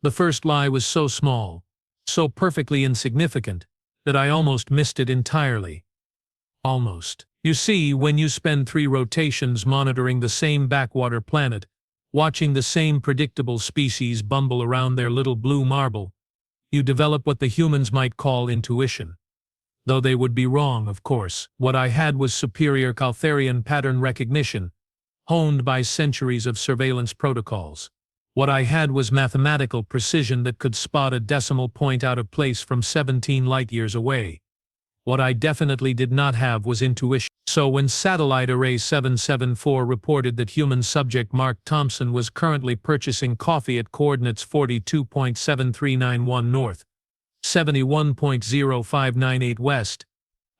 The first lie was so small, so perfectly insignificant, that I almost missed it entirely. Almost. You see, when you spend 3 rotations monitoring the same backwater planet, watching the same predictable species bumble around their little blue marble, you develop what the humans might call intuition. Though they would be wrong, of course. What I had was superior Caltharian pattern recognition, honed by centuries of surveillance protocols. What I had was mathematical precision that could spot a decimal point out of place from 17 light-years away. What I definitely did not have was intuition. So when Satellite Array 774 reported that human subject Mark Thompson was currently purchasing coffee at coordinates 42.7391 north, 71.0598 west,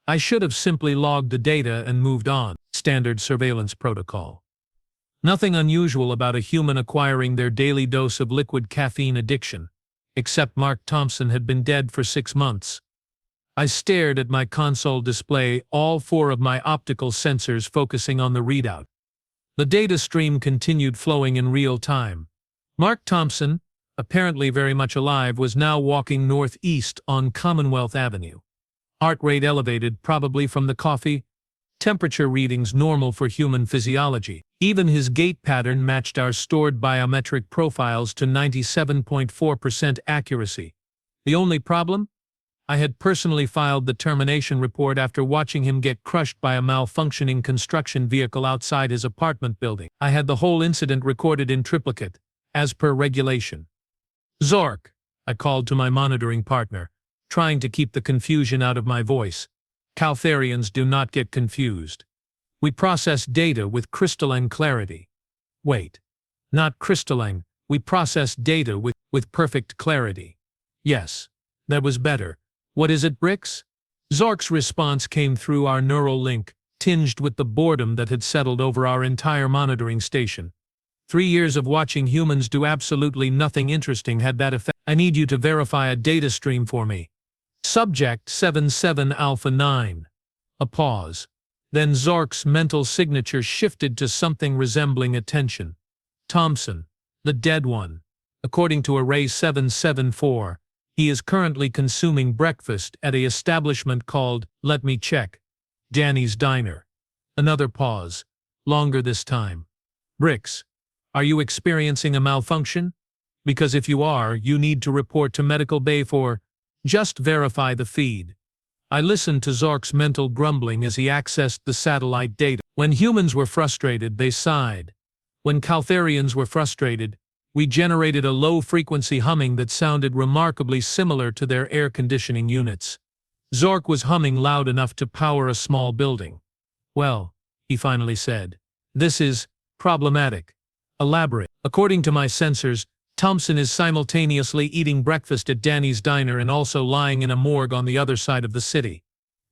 I should have simply logged the data and moved on. Standard surveillance protocol. Nothing unusual about a human acquiring their daily dose of liquid caffeine addiction, except Mark Thompson had been dead for 6 months. I stared at my console display, all 4 of my optical sensors focusing on the readout. The data stream continued flowing in real time. Mark Thompson, apparently very much alive, was now walking northeast on Commonwealth Avenue. Heart rate elevated, probably from the coffee. Temperature readings normal for human physiology. Even his gait pattern matched our stored biometric profiles to 97.4% accuracy. The only problem? I had personally filed the termination report after watching him get crushed by a malfunctioning construction vehicle outside his apartment building. I had the whole incident recorded in triplicate, as per regulation. "Zork," I called to my monitoring partner, trying to keep the confusion out of my voice. "Caltharians do not get confused. We process data with crystalline clarity." Wait. Not crystalline, we process data with perfect clarity. Yes, that was better. "What is it, Bricks?" Zork's response came through our neural link, tinged with the boredom that had settled over our entire monitoring station. 3 years of watching humans do absolutely nothing interesting had that effect. "I need you to verify a data stream for me." Subject 77 Alpha 9. A pause. Then Zork's mental signature shifted to something resembling attention. "Thompson, the dead one. According to Array 774, he is currently consuming breakfast at a establishment called, let me check, Danny's Diner." Another pause. Longer this time. "Bricks, are you experiencing a malfunction? Because if you are, you need to report to Medical Bay for..." "Just verify the feed." I listened to Zork's mental grumbling as he accessed the satellite data. When humans were frustrated, they sighed. When Caltharians were frustrated, we generated a low-frequency humming that sounded remarkably similar to their air conditioning units. Zork was humming loud enough to power a small building. "Well," he finally said, "this is problematic. Elaborate." "According to my sensors, Thompson is simultaneously eating breakfast at Danny's Diner and also lying in a morgue on the other side of the city.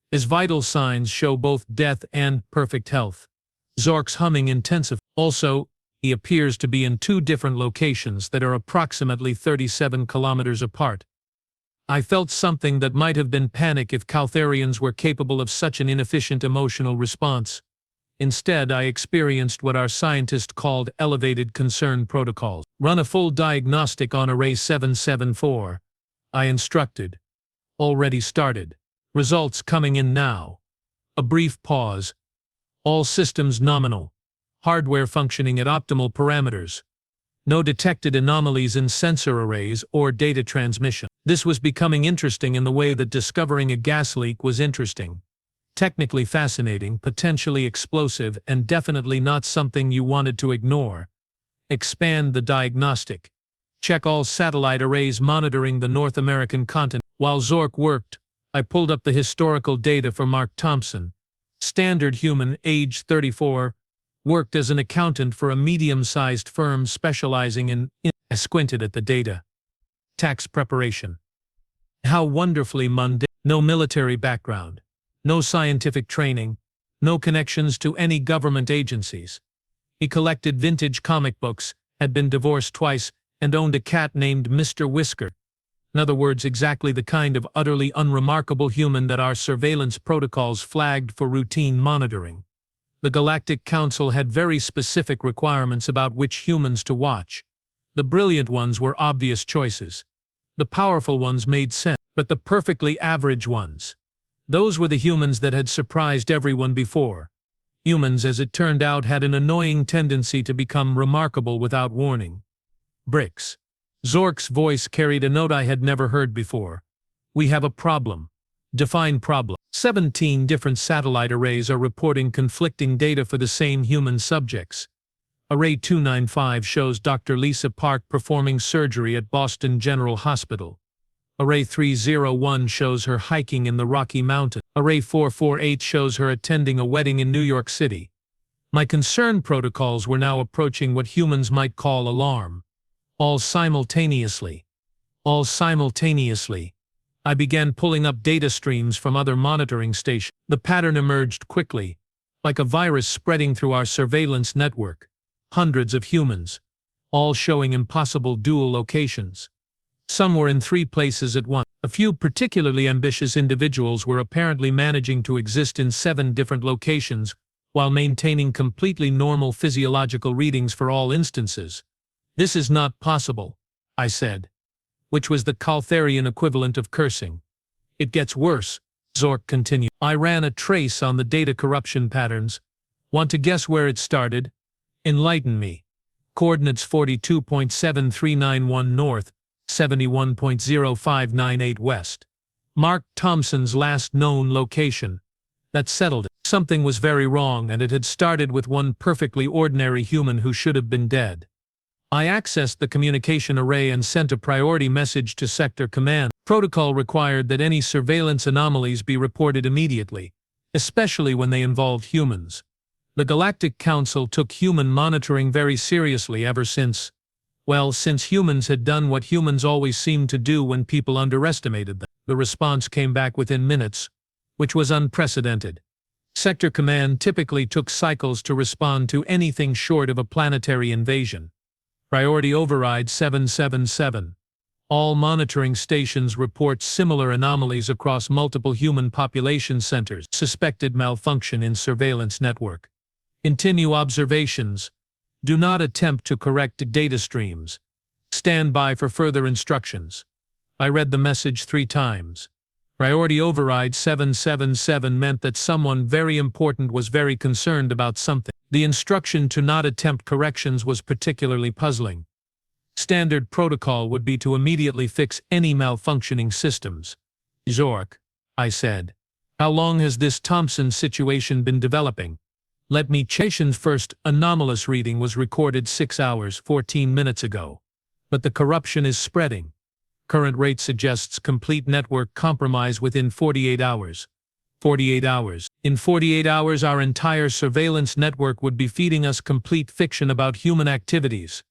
His vital signs show both death and perfect health." Zork's humming intensified. "Also, he appears to be in 2 different locations that are approximately 37 kilometers apart." I felt something that might have been panic if Caltharians were capable of such an inefficient emotional response. Instead, I experienced what our scientist called elevated concern protocols. "Run a full diagnostic on Array 774, I instructed. "Already started. Results coming in now." A brief pause. "All systems nominal. Hardware functioning at optimal parameters. No detected anomalies in sensor arrays or data transmission." This was becoming interesting in the way that discovering a gas leak was interesting. Technically fascinating, potentially explosive, and definitely not something you wanted to ignore. Expand the diagnostic. Check all satellite arrays monitoring the North American continent. While Zork worked, I pulled up the historical data for Mark Thompson. Standard human, age 34, worked as an accountant for a medium-sized firm specializing in. I squinted at the data. Tax preparation. How wonderfully mundane. No military background. No scientific training, no connections to any government agencies. He collected vintage comic books, had been divorced twice, and owned a cat named Mr. Whisker. In other words, exactly the kind of utterly unremarkable human that our surveillance protocols flagged for routine monitoring. The Galactic Council had very specific requirements about which humans to watch. The brilliant ones were obvious choices. The powerful ones made sense, but the perfectly average ones, those were the humans that had surprised everyone before. Humans, as it turned out, had an annoying tendency to become remarkable without warning. Bricks. Zork's voice carried a note I had never heard before. We have a problem. Define problem. 17 different satellite arrays are reporting conflicting data for the same human subjects. Array 295 shows Dr. Lisa Park performing surgery at Boston General Hospital. Array 301 shows her hiking in the Rocky Mountains. Array 448 shows her attending a wedding in New York City. My concern protocols were now approaching what humans might call alarm. All simultaneously. All simultaneously. I began pulling up data streams from other monitoring stations. The pattern emerged quickly, like a virus spreading through our surveillance network. Hundreds of humans, all showing impossible dual locations. Some were in 3 places at once. A few particularly ambitious individuals were apparently managing to exist in 7 different locations while maintaining completely normal physiological readings for all instances. This is not possible, I said, which was the Caltharian equivalent of cursing. It gets worse, Zork continued. I ran a trace on the data corruption patterns. Want to guess where it started? Enlighten me. Coordinates 42.7391 north, 71.0598 west. Mark Thompson's last known location. That settled it. Something was very wrong, and it had started with one perfectly ordinary human who should have been dead. I accessed the communication array and sent a priority message to Sector Command. Protocol required that any surveillance anomalies be reported immediately, especially when they involved humans. The Galactic Council took human monitoring very seriously ever since, since humans had done what humans always seemed to do when people underestimated them. The response came back within minutes, which was unprecedented. Sector Command typically took cycles to respond to anything short of a planetary invasion. Priority Override 777. All monitoring stations report similar anomalies across multiple human population centers. Suspected malfunction in surveillance network. Continue observations. Do not attempt to correct data streams. Stand by for further instructions. I read the message 3 times. Priority Override 777 meant that someone very important was very concerned about something. The instruction to not attempt corrections was particularly puzzling. Standard protocol would be to immediately fix any malfunctioning systems. Zork, I said. How long has this Thompson situation been developing? Let me check. First anomalous reading was recorded 6 hours, 14 minutes ago. But the corruption is spreading. Current rate suggests complete network compromise within 48 hours. 48 hours. In 48 hours, our entire surveillance network would be feeding us complete fiction about human activities.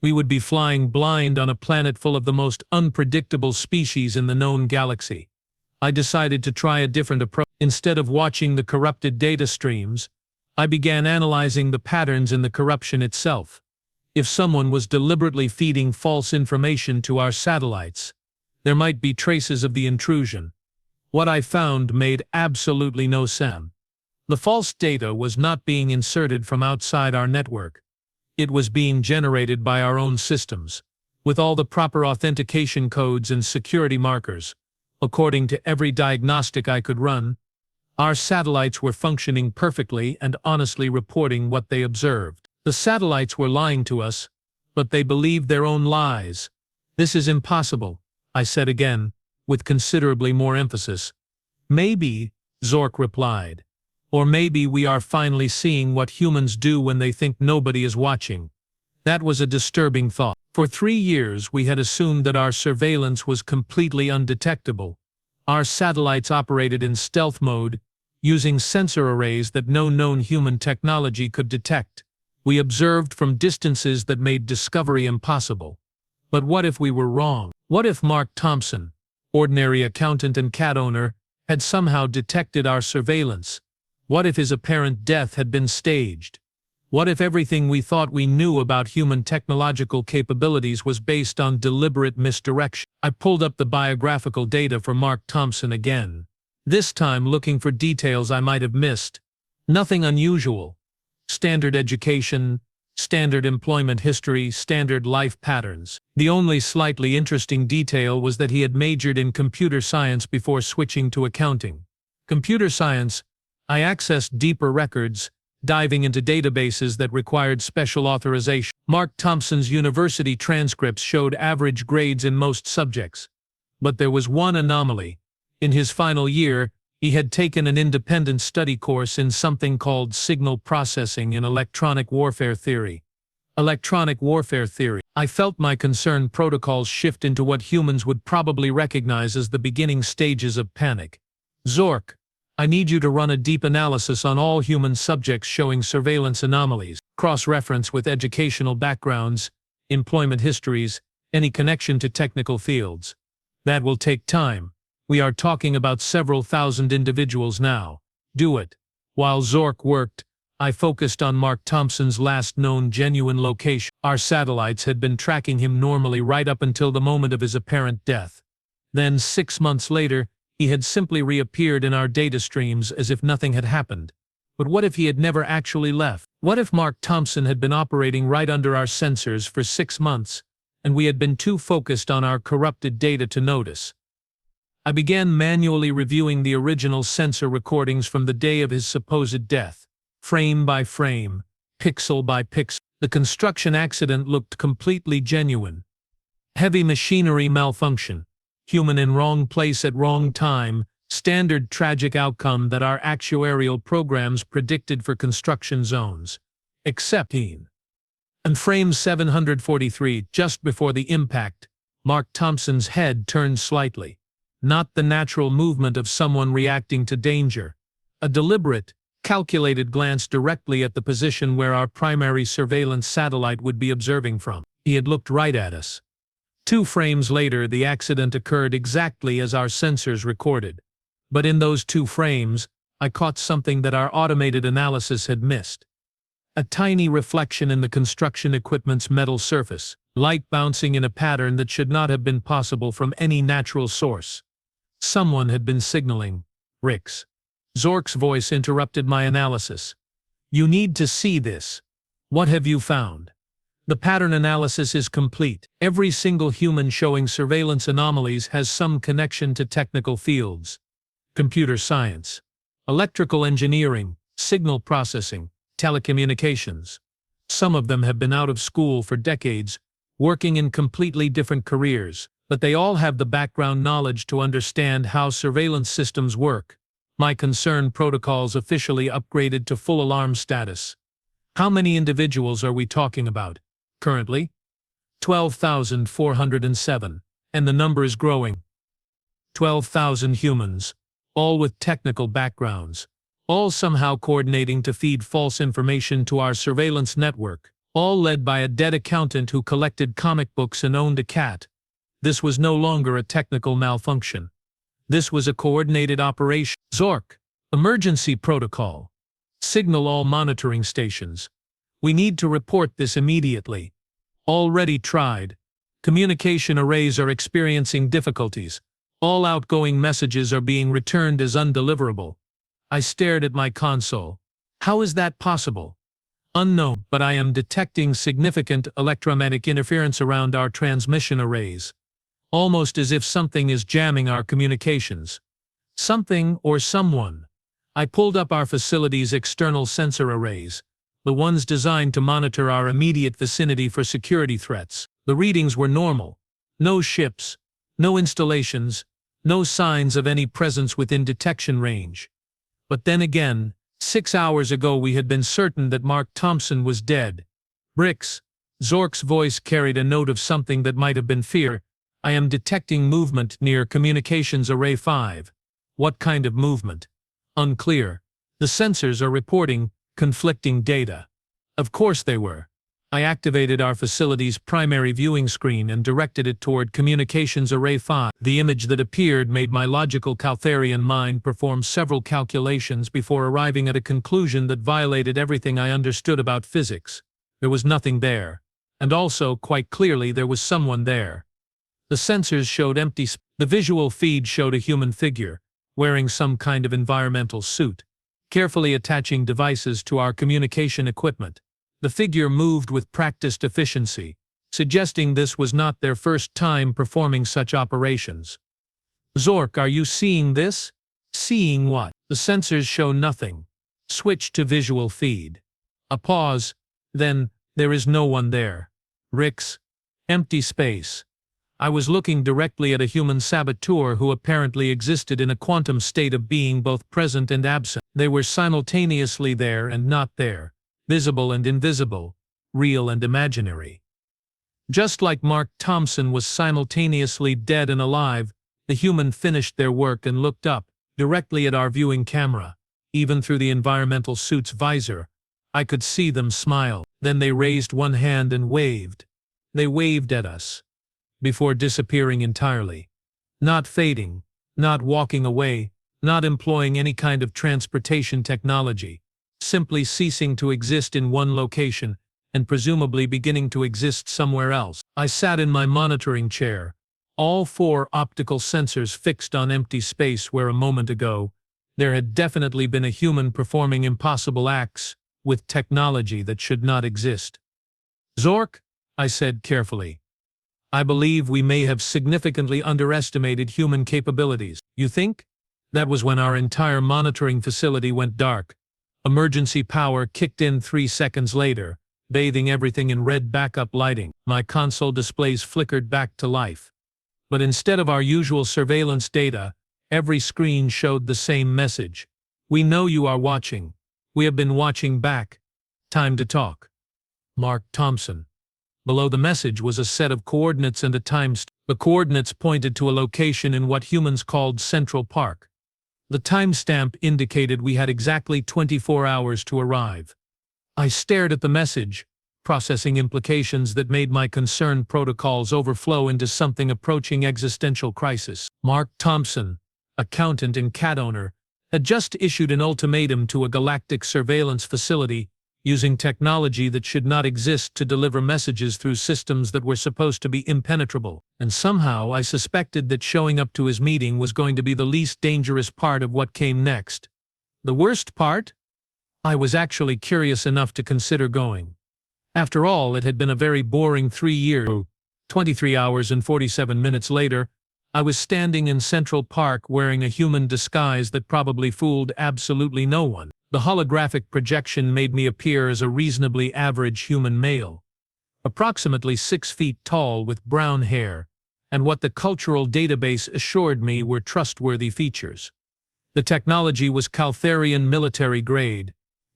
We would be flying blind on a planet full of the most unpredictable species in the known galaxy. I decided to try a different approach. Instead of watching the corrupted data streams, I began analyzing the patterns in the corruption itself. If someone was deliberately feeding false information to our satellites, there might be traces of the intrusion. What I found made absolutely no sense. The false data was not being inserted from outside our network. It was being generated by our own systems, with all the proper authentication codes and security markers. According to every diagnostic I could run, our satellites were functioning perfectly and honestly reporting what they observed. The satellites were lying to us, but they believed their own lies. This is impossible, I said again, with considerably more emphasis. Maybe, Zork replied. Or maybe we are finally seeing what humans do when they think nobody is watching. That was a disturbing thought. For 3 years we had assumed that our surveillance was completely undetectable. Our satellites operated in stealth mode, using sensor arrays that no known human technology could detect. We observed from distances that made discovery impossible. But what if we were wrong? What if Mark Thompson, ordinary accountant and cat owner, had somehow detected our surveillance? What if his apparent death had been staged? What if everything we thought we knew about human technological capabilities was based on deliberate misdirection? I pulled up the biographical data for Mark Thompson again, this time looking for details I might have missed. Nothing unusual. Standard education, standard employment history, standard life patterns. The only slightly interesting detail was that he had majored in computer science before switching to accounting. Computer science, I accessed deeper records, diving into databases that required special authorization. Mark Thompson's university transcripts showed average grades in most subjects. But there was one anomaly. In his final year, he had taken an independent study course in something called signal processing in electronic warfare theory. Electronic warfare theory. I felt my concern protocols shift into what humans would probably recognize as the beginning stages of panic. Zork, I need you to run a deep analysis on all human subjects showing surveillance anomalies, cross-reference with educational backgrounds, employment histories, any connection to technical fields. That will take time. We are talking about several thousand individuals now. Do it. While Zork worked, I focused on Mark Thompson's last known genuine location. Our satellites had been tracking him normally right up until the moment of his apparent death. Then, 6 months later, he had simply reappeared in our data streams as if nothing had happened. But what if he had never actually left? What if Mark Thompson had been operating right under our sensors for 6 months, and we had been too focused on our corrupted data to notice? I began manually reviewing the original sensor recordings from the day of his supposed death. Frame by frame, pixel by pixel. The construction accident looked completely genuine. Heavy machinery malfunction. Human in wrong place at wrong time, standard tragic outcome that our actuarial programs predicted for construction zones. Except in frame 743, just before the impact, Mark Thompson's head turned slightly. Not the natural movement of someone reacting to danger. A deliberate, calculated glance directly at the position where our primary surveillance satellite would be observing from. He had looked right at us. 2 frames later, the accident occurred exactly as our sensors recorded. But in those 2 frames, I caught something that our automated analysis had missed. A tiny reflection in the construction equipment's metal surface, light bouncing in a pattern that should not have been possible from any natural source. Someone had been signaling. Rix. Zork's voice interrupted my analysis. You need to see this. What have you found? The pattern analysis is complete. Every single human showing surveillance anomalies has some connection to technical fields. Computer science, electrical engineering, signal processing, telecommunications. Some of them have been out of school for decades, working in completely different careers, but they all have the background knowledge to understand how surveillance systems work. My concern protocols officially upgraded to full alarm status. How many individuals are we talking about? Currently, 12,407, and the number is growing. 12,000 humans, all with technical backgrounds, all somehow coordinating to feed false information to our surveillance network, all led by a dead accountant who collected comic books and owned a cat. This was no longer a technical malfunction. This was a coordinated operation. Zork, emergency protocol. Signal all monitoring stations. We need to report this immediately. Already tried. Communication arrays are experiencing difficulties. All outgoing messages are being returned as undeliverable. I stared at my console. How is that possible? Unknown, but I am detecting significant electromagnetic interference around our transmission arrays. Almost as if something is jamming our communications. Something or someone. I pulled up our facility's external sensor arrays. The ones designed to monitor our immediate vicinity for security threats. The readings were normal. No ships, no installations, no signs of any presence within detection range. But then again, 6 hours ago we had been certain that Mark Thompson was dead. Bricks. Zork's voice carried a note of something that might have been fear. I am detecting movement near Communications Array 5. What kind of movement? Unclear. The sensors are reporting conflicting data. Of course they were. I activated our facility's primary viewing screen and directed it toward Communications Array 5. The image that appeared made my logical Caltharian mind perform several calculations before arriving at a conclusion that violated everything I understood about physics. There was nothing there. And also, quite clearly, there was someone there. The sensors showed empty space. The visual feed showed a human figure, wearing some kind of environmental suit, carefully attaching devices to our communication equipment. The figure moved with practiced efficiency, suggesting this was not their first time performing such operations. Zork, are you seeing this? Seeing what? The sensors show nothing. Switch to visual feed. A pause, then, there is no one there. Rix. Empty space. I was looking directly at a human saboteur who apparently existed in a quantum state of being both present and absent. They were simultaneously there and not there, visible and invisible, real and imaginary. Just like Mark Thompson was simultaneously dead and alive, the human finished their work and looked up, directly at our viewing camera. Even through the environmental suit's visor, I could see them smile. Then they raised one hand and waved. They waved at us, before disappearing entirely. Not fading, not walking away, not employing any kind of transportation technology, simply ceasing to exist in one location and presumably beginning to exist somewhere else. I sat in my monitoring chair, all 4 optical sensors fixed on empty space where a moment ago there had definitely been a human performing impossible acts with technology that should not exist. Zork, I said carefully, I believe we may have significantly underestimated human capabilities. You think? That was when our entire monitoring facility went dark. Emergency power kicked in 3 seconds later, bathing everything in red backup lighting. My console displays flickered back to life. But instead of our usual surveillance data, every screen showed the same message. We know you are watching. We have been watching back. Time to talk. Mark Thompson. Below the message was a set of coordinates and a timestamp. The coordinates pointed to a location in what humans called Central Park. The timestamp indicated we had exactly 24 hours to arrive. I stared at the message, processing implications that made my concerned protocols overflow into something approaching existential crisis. Mark Thompson, accountant and cat owner, had just issued an ultimatum to a galactic surveillance facility using technology that should not exist to deliver messages through systems that were supposed to be impenetrable. And somehow I suspected that showing up to his meeting was going to be the least dangerous part of what came next. The worst part? I was actually curious enough to consider going. After all, it had been a very boring 3 years. 23 hours and 47 minutes later, I was standing in Central Park wearing a human disguise that probably fooled absolutely no one. The holographic projection made me appear as a reasonably average human male, approximately 6 feet tall with brown hair, and what the cultural database assured me were trustworthy features. The technology was Caltharian military grade,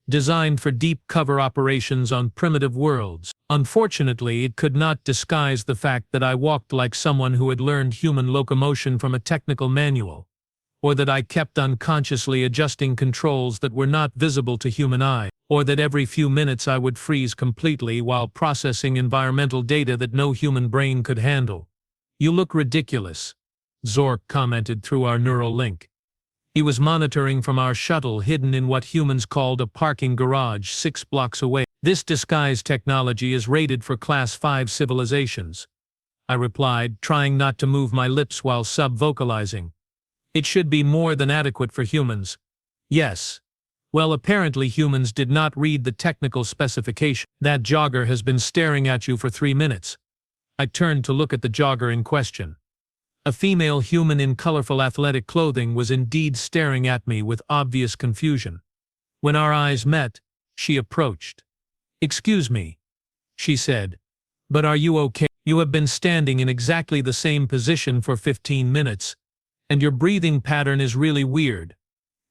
designed for deep cover operations on primitive worlds. Unfortunately, it could not disguise the fact that I walked like someone who had learned human locomotion from a technical manual, or that I kept unconsciously adjusting controls that were not visible to human eye, or that every few minutes I would freeze completely while processing environmental data that no human brain could handle. "You look ridiculous," Zork commented through our neural link. He was monitoring from our shuttle hidden in what humans called a parking garage 6 blocks away. "This disguise technology is rated for Class 5 civilizations," I replied, trying not to move my lips while sub-vocalizing. "It should be more than adequate for humans." "Yes. Well, apparently humans did not read the technical specification. That jogger has been staring at you for 3 minutes." I turned to look at the jogger in question. A female human in colorful athletic clothing was indeed staring at me with obvious confusion. When our eyes met, she approached. "Excuse me," she said, "but are you okay? You have been standing in exactly the same position for 15 minutes, and your breathing pattern is really weird."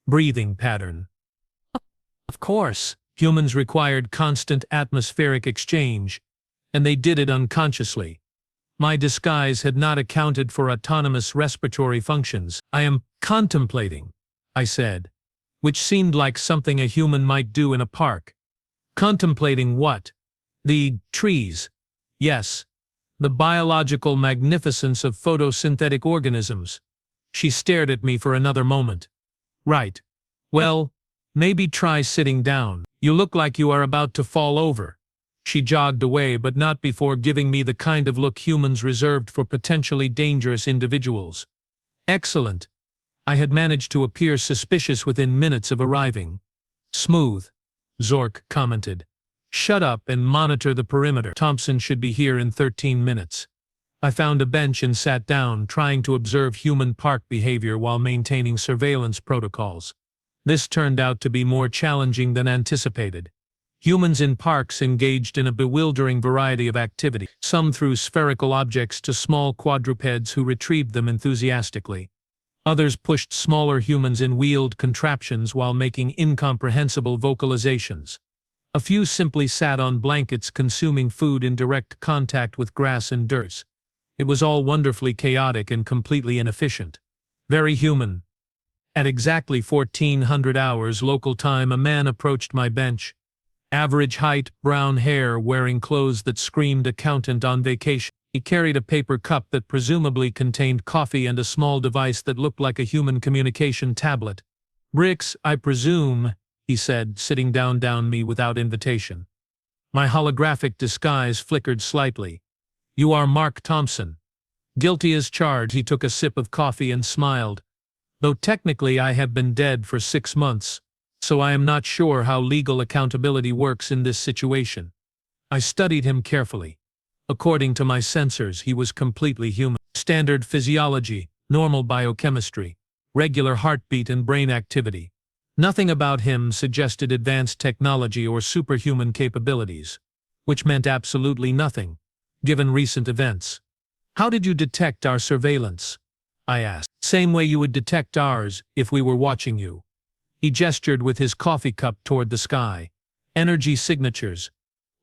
"Breathing pattern?" Of course, humans required constant atmospheric exchange, and they did it unconsciously. My disguise had not accounted for autonomous respiratory functions. "I am contemplating," I said, which seemed like something a human might do in a park. "Contemplating what?" "The trees. Yes. The biological magnificence of photosynthetic organisms." She stared at me for another moment. "Right. Well, maybe try sitting down. You look like you are about to fall over." She jogged away, but not before giving me the kind of look humans reserved for potentially dangerous individuals. "Excellent." I had managed to appear suspicious within minutes of arriving. "Smooth," Zork commented. Shut up and monitor the perimeter. Thompson should be here in 13 minutes. I found a bench and sat down, trying to observe human park behavior while maintaining surveillance protocols. This turned out to be more challenging than anticipated. Humans in parks engaged in a bewildering variety of activity. Some threw spherical objects to small quadrupeds who retrieved them enthusiastically. Others pushed smaller humans in wheeled contraptions while making incomprehensible vocalizations. A few simply sat on blankets consuming food in direct contact with grass and dirt. It was all wonderfully chaotic and completely inefficient. Very human. At exactly 1400 hours local time, a man approached my bench. Average height, brown hair, wearing clothes that screamed accountant on vacation. He carried a paper cup that presumably contained coffee and a small device that looked like a human communication tablet. "Bricks, I presume," he said, sitting down me without invitation. My holographic disguise flickered slightly. "You are Mark Thompson." Guilty as charged, he took a sip of coffee and smiled. "Though technically I have been dead for 6 months, so I am not sure how legal accountability works in this situation." I studied him carefully. According to my sensors, he was completely human. Standard physiology, normal biochemistry, regular heartbeat and brain activity. Nothing about him suggested advanced technology or superhuman capabilities, which meant absolutely nothing, given recent events. "How did you detect our surveillance?" I asked. "Same way you would detect ours if we were watching you." He gestured with his coffee cup toward the sky. "Energy signatures,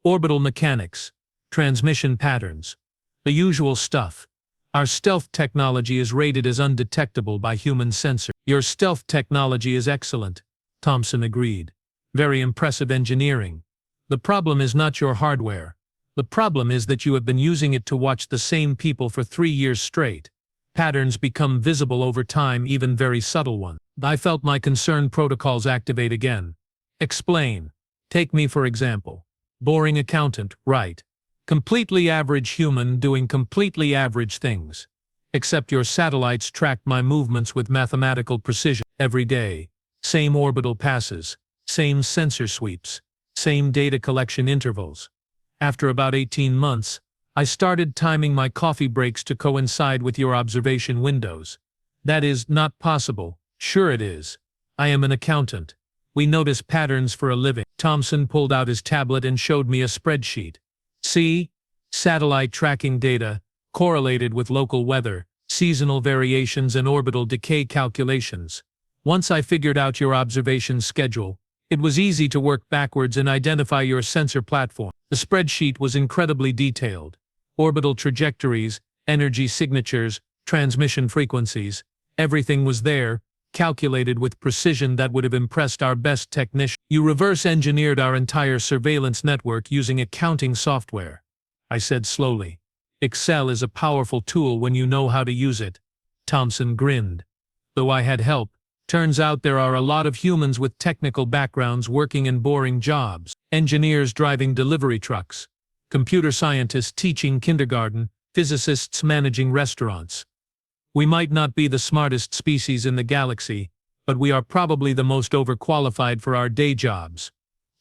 orbital mechanics, transmission patterns. The usual stuff. Our stealth technology is rated as undetectable by human sensors." "Your stealth technology is excellent," Thompson agreed. "Very impressive engineering. The problem is not your hardware. The problem is that you have been using it to watch the same people for 3 years straight. Patterns become visible over time, even very subtle ones." I felt my concern protocols activate again. "Explain. Take me for example." "Boring accountant, right. Completely average human doing completely average things. Except your satellites track my movements with mathematical precision every day. Same orbital passes, same sensor sweeps, same data collection intervals. After about 18 months, I started timing my coffee breaks to coincide with your observation windows. That is not possible." "Sure it is. I am an accountant. We notice patterns for a living." Thompson pulled out his tablet and showed me a spreadsheet. "See? Satellite tracking data, correlated with local weather, seasonal variations and orbital decay calculations. Once I figured out your observation schedule, it was easy to work backwards and identify your sensor platform." The spreadsheet was incredibly detailed. Orbital trajectories, energy signatures, transmission frequencies, everything was there, calculated with precision that would have impressed our best technician. "You reverse-engineered our entire surveillance network using accounting software," I said slowly. "Excel is a powerful tool when you know how to use it." Thompson grinned. "Though I had help. Turns out there are a lot of humans with technical backgrounds working in boring jobs. Engineers driving delivery trucks, computer scientists teaching kindergarten, physicists managing restaurants. We might not be the smartest species in the galaxy, but we are probably the most overqualified for our day jobs."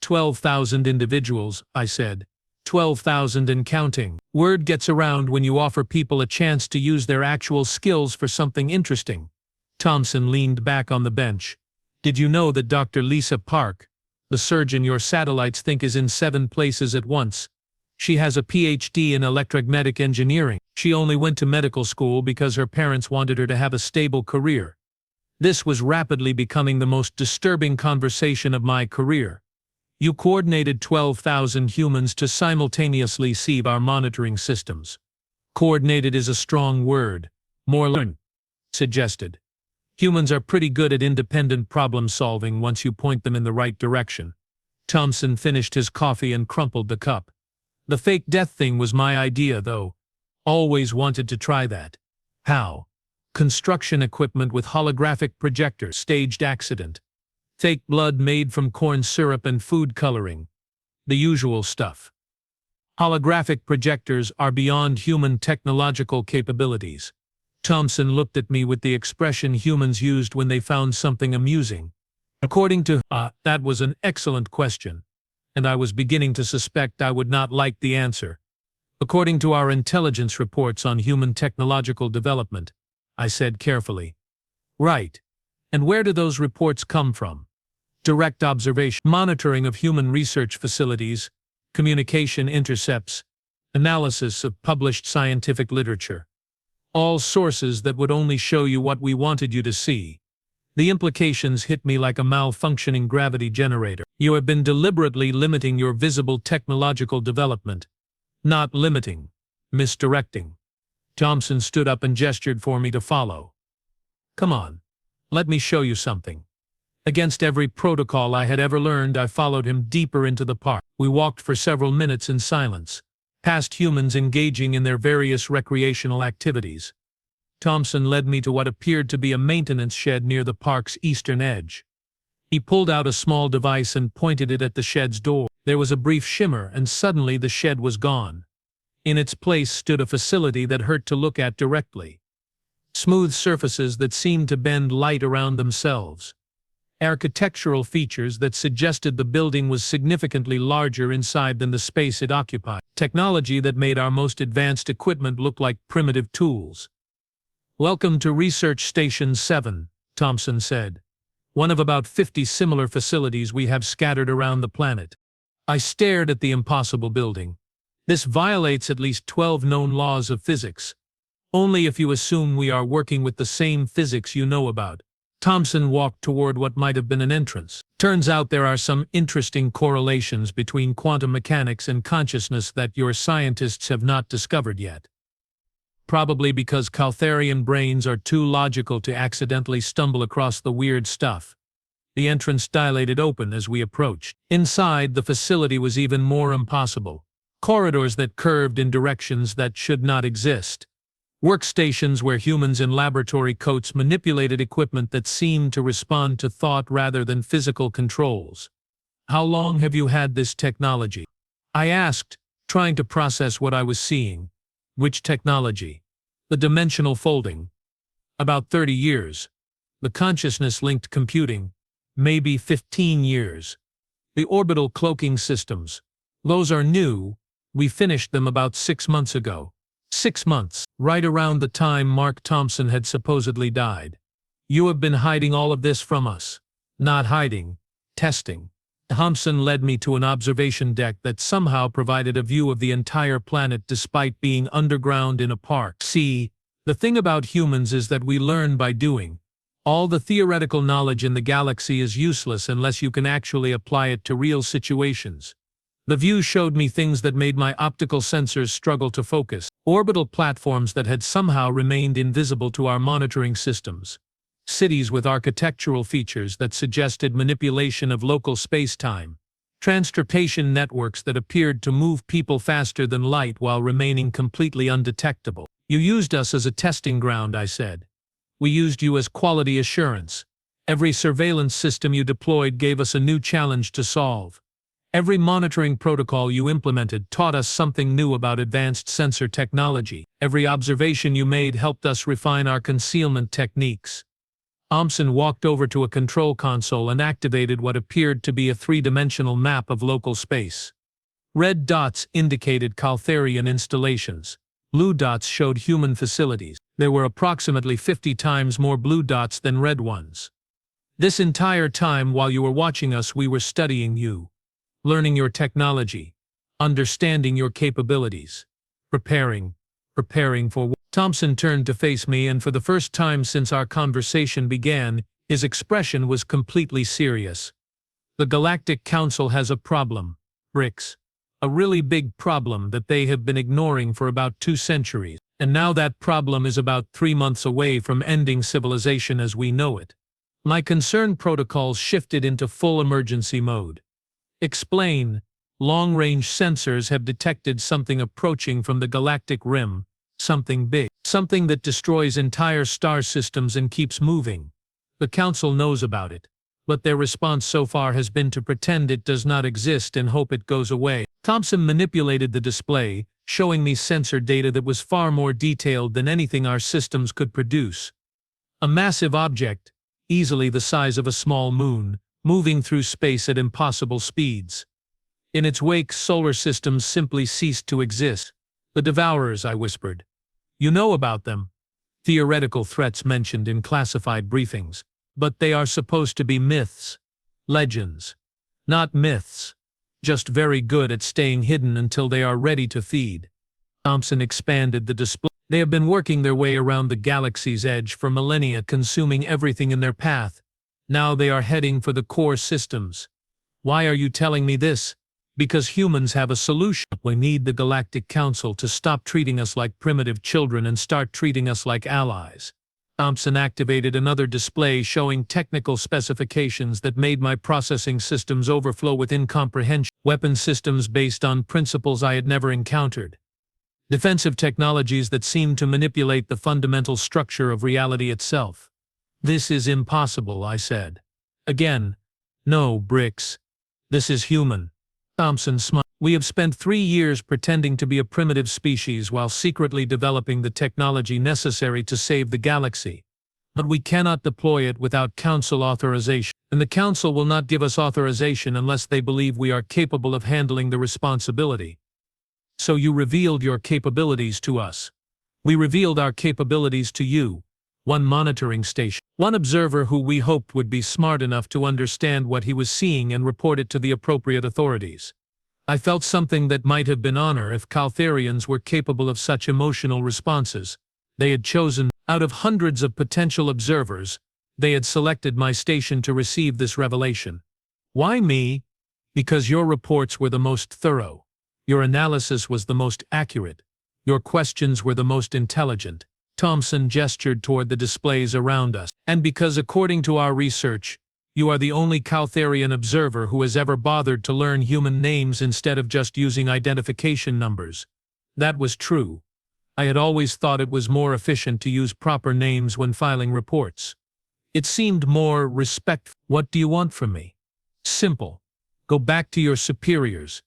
12,000 individuals, I said. 12,000 and counting. Word gets around when you offer people a chance to use their actual skills for something interesting. Thompson leaned back on the bench. "Did you know that Dr. Lisa Park, the surgeon your satellites think is in 7 places at once? She has a PhD in electromagnetic engineering. She only went to medical school because her parents wanted her to have a stable career." This was rapidly becoming the most disturbing conversation of my career. "You coordinated 12,000 humans to simultaneously see our monitoring systems." "Coordinated is a strong word. More learn," suggested. "Humans are pretty good at independent problem solving once you point them in the right direction." Thompson finished his coffee and crumpled the cup. "The fake death thing was my idea, though. Always wanted to try that." "How?" "Construction equipment with holographic projectors. Staged accident. Fake blood made from corn syrup and food coloring. The usual stuff. Holographic projectors are beyond human technological capabilities." Thompson looked at me with the expression humans used when they found something amusing. "According to," that was an excellent question. and I was beginning to suspect I would not like the answer. According to our intelligence reports on human technological development, I said carefully. Right. And where do those reports come from? Direct observation, monitoring of human research facilities, communication intercepts, analysis of published scientific literature. All sources that would only show you what we wanted you to see. The implications hit me like a malfunctioning gravity generator. You have been deliberately limiting your visible technological development. Not limiting, misdirecting. Thompson stood up and gestured for me to follow. Come on, let me show you something. Against every protocol I had ever learned, I followed him deeper into the park. We walked for several minutes in silence, past humans engaging in their various recreational activities. Thompson led me to what appeared to be a maintenance shed near the park's eastern edge. He pulled out a small device and pointed it at the shed's door. There was a brief shimmer, and suddenly the shed was gone. In its place stood a facility that hurt to look at directly. Smooth surfaces that seemed to bend light around themselves. Architectural features that suggested the building was significantly larger inside than the space it occupied. Technology that made our most advanced equipment look like primitive tools. Welcome to Research Station 7, Thompson said. One of about 50 similar facilities we have scattered around the planet. I stared at the impossible building. This violates at least 12 known laws of physics. Only if you assume we are working with the same physics you know about. Thompson walked toward what might have been an entrance. Turns out there are some interesting correlations between quantum mechanics and consciousness that your scientists have not discovered yet. Probably because Caltharian brains are too logical to accidentally stumble across the weird stuff. The entrance dilated open as we approached. Inside, the facility was even more impossible. Corridors that curved in directions that should not exist. Workstations where humans in laboratory coats manipulated equipment that seemed to respond to thought rather than physical controls. How long have you had this technology? I asked, trying to process what I was seeing. Which technology? The dimensional folding. About 30 years. The consciousness-linked computing. Maybe 15 years. The orbital cloaking systems. Those are new. We finished them about 6 months ago. 6 months, right around the time Mark Thompson had supposedly died. You have been hiding all of this from us. Not hiding, testing. Thompson led me to an observation deck that somehow provided a view of the entire planet despite being underground in a park. See, the thing about humans is that we learn by doing. All the theoretical knowledge in the galaxy is useless unless you can actually apply it to real situations. The view showed me things that made my optical sensors struggle to focus. Orbital platforms that had somehow remained invisible to our monitoring systems. Cities with architectural features that suggested manipulation of local space-time. Transportation networks that appeared to move people faster than light while remaining completely undetectable. You used us as a testing ground, I said. We used you as quality assurance. Every surveillance system you deployed gave us a new challenge to solve. Every monitoring protocol you implemented taught us something new about advanced sensor technology. Every observation you made helped us refine our concealment techniques. Thompson walked over to a control console and activated what appeared to be a three-dimensional map of local space. Red dots indicated Caltharian installations. Blue dots showed human facilities. There were approximately 50 times more blue dots than red ones. This entire time while you were watching us, we were studying you. Learning your technology. Understanding your capabilities. Preparing for. Thompson turned to face me, and for the first time since our conversation began, his expression was completely serious. The Galactic Council has a problem, Bricks. A really big problem that they have been ignoring for about 2 centuries. And now that problem is about 3 months away from ending civilization as we know it. My concern protocols shifted into full emergency mode. Explain. Long-range sensors have detected something approaching from the galactic rim. Something big. Something that destroys entire star systems and keeps moving. The Council knows about it, but their response so far has been to pretend it does not exist and hope it goes away. Thompson manipulated the display, showing me sensor data that was far more detailed than anything our systems could produce. A massive object, easily the size of a small moon, moving through space at impossible speeds. In its wake, solar systems simply ceased to exist. The Devourers, I whispered. You know about them. Theoretical threats mentioned in classified briefings. But they are supposed to be myths. Legends. Not myths. Just very good at staying hidden until they are ready to feed. Thompson expanded the display. They have been working their way around the galaxy's edge for millennia, consuming everything in their path. Now they are heading for the core systems. Why are you telling me this? Because humans have a solution. We need the Galactic Council to stop treating us like primitive children and start treating us like allies. Thompson activated another display showing technical specifications that made my processing systems overflow with incomprehension. Weapon systems based on principles I had never encountered. Defensive technologies that seemed to manipulate the fundamental structure of reality itself. This is impossible, I said. Again, no, Bricks. This is human. Thompson smiled. We have spent 3 years pretending to be a primitive species while secretly developing the technology necessary to save the galaxy. But we cannot deploy it without Council authorization, and the Council will not give us authorization unless they believe we are capable of handling the responsibility. So you revealed your capabilities to us. We revealed our capabilities to you. One monitoring station. One observer who we hoped would be smart enough to understand what he was seeing and report it to the appropriate authorities. I felt something that might have been honor if Caltharians were capable of such emotional responses. They had chosen, out of hundreds of potential observers, they had selected my station to receive this revelation. Why me? Because your reports were the most thorough. Your analysis was the most accurate. Your questions were the most intelligent. Thompson gestured toward the displays around us. And because, according to our research, you are the only Caltharian observer who has ever bothered to learn human names instead of just using identification numbers. That was true. I had always thought it was more efficient to use proper names when filing reports. It seemed more respectful. What do you want from me? Simple. Go back to your superiors.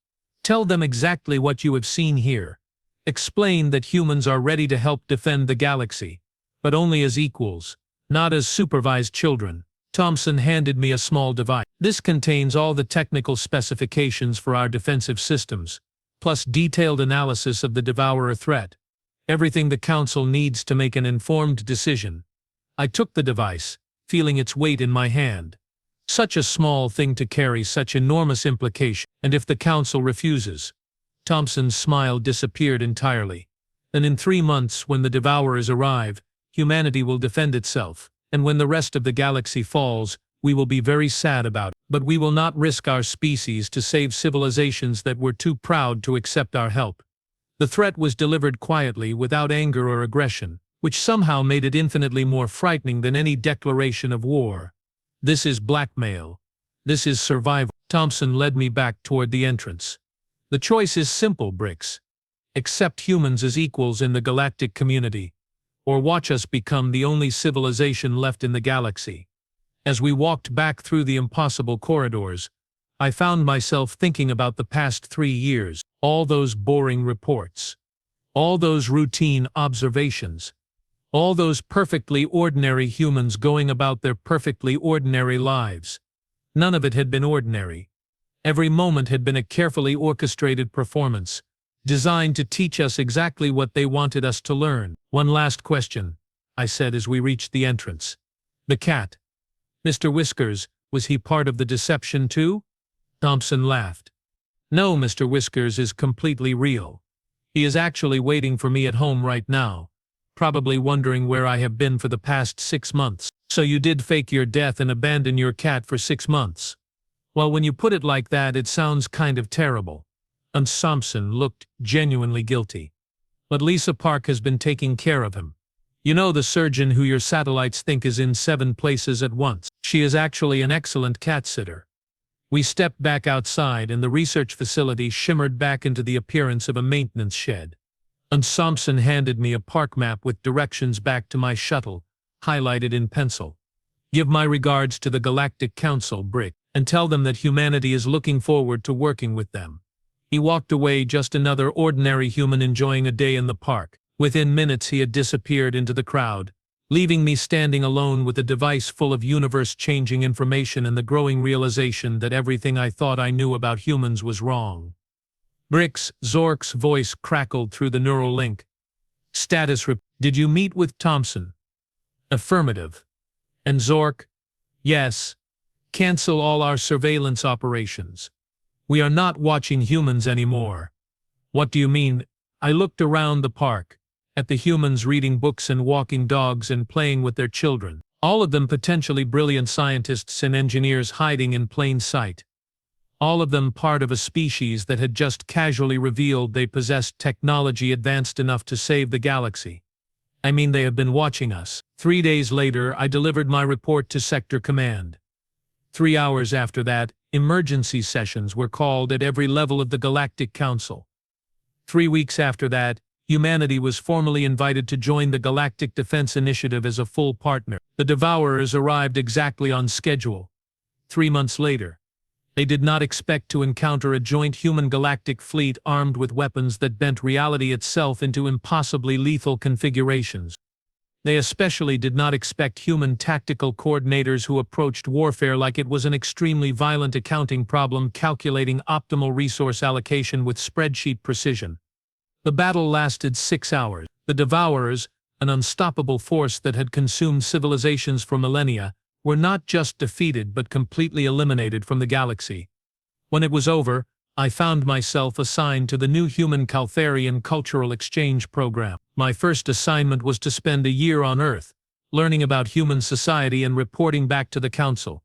Tell them exactly what you have seen here. Explain that humans are ready to help defend the galaxy, but only as equals, not as supervised children. Thompson handed me a small device. This contains all the technical specifications for our defensive systems, plus detailed analysis of the Devourer threat. Everything the Council needs to make an informed decision. I took the device, feeling its weight in my hand. Such a small thing to carry such enormous implication. And if the Council refuses? Thompson's smile disappeared entirely. And in 3 months, when the Devourers arrive, humanity will defend itself. And when the rest of the galaxy falls, we will be very sad about it. But we will not risk our species to save civilizations that were too proud to accept our help. The threat was delivered quietly, without anger or aggression, which somehow made it infinitely more frightening than any declaration of war. This is blackmail. This is survival. Thompson led me back toward the entrance. The choice is simple, Bricks. Accept humans as equals in the galactic community, or watch us become the only civilization left in the galaxy. As we walked back through the impossible corridors, I found myself thinking about the past 3 years, all those boring reports, all those routine observations, all those perfectly ordinary humans going about their perfectly ordinary lives. None of it had been ordinary. Every moment had been a carefully orchestrated performance, designed to teach us exactly what they wanted us to learn. One last question, I said as we reached the entrance. The cat. Mr. Whiskers, was he part of the deception too? Thompson laughed. No, Mr. Whiskers is completely real. He is actually waiting for me at home right now, probably wondering where I have been for the past 6 months. So you did fake your death and abandon your cat for 6 months. Well, when you put it like that, it sounds kind of terrible. And Thompson looked genuinely guilty. But Lisa Park has been taking care of him. You know, the surgeon who your satellites think is in 7 places at once. She is actually an excellent cat sitter. We stepped back outside and the research facility shimmered back into the appearance of a maintenance shed. And Thompson handed me a park map with directions back to my shuttle, highlighted in pencil. Give my regards to the Galactic Council, Brick, and tell them that humanity is looking forward to working with them. He walked away, just another ordinary human enjoying a day in the park. Within minutes he had disappeared into the crowd, leaving me standing alone with a device full of universe-changing information and the growing realization that everything I thought I knew about humans was wrong. Bricks, Zork's voice crackled through the neural link. Status report. Did you meet with Thompson? Affirmative. And Zork? Yes. Cancel all our surveillance operations. We are not watching humans anymore. What do you mean? I looked around the park, at the humans reading books and walking dogs and playing with their children, all of them potentially brilliant scientists and engineers hiding in plain sight. All of them part of a species that had just casually revealed they possessed technology advanced enough to save the galaxy. I mean, they have been watching us. 3 days later, I delivered my report to Sector Command. 3 hours after that, emergency sessions were called at every level of the Galactic Council. 3 weeks after that, humanity was formally invited to join the Galactic Defense Initiative as a full partner. The Devourers arrived exactly on schedule. 3 months later, they did not expect to encounter a joint human galactic fleet armed with weapons that bent reality itself into impossibly lethal configurations. They especially did not expect human tactical coordinators who approached warfare like it was an extremely violent accounting problem calculating optimal resource allocation with spreadsheet precision. The battle lasted 6 hours. The Devourers, an unstoppable force that had consumed civilizations for millennia, were not just defeated but completely eliminated from the galaxy. When it was over, I found myself assigned to the new human Caltharian cultural exchange program. My first assignment was to spend a year on Earth, learning about human society and reporting back to the Council.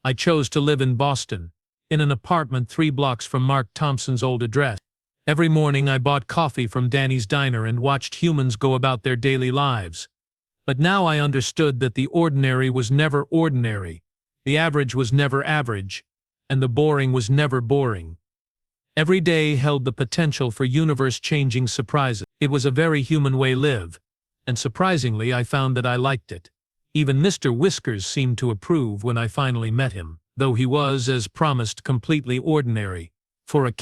I chose to live in Boston, in an apartment 3 blocks from Mark Thompson's old address. Every morning I bought coffee from Danny's Diner and watched humans go about their daily lives. But now I understood that the ordinary was never ordinary, the average was never average, and the boring was never boring. Every day held the potential for universe-changing surprises. It was a very human way to live, and surprisingly I found that I liked it. Even Mr. Whiskers seemed to approve when I finally met him, though he was, as promised, completely ordinary. For a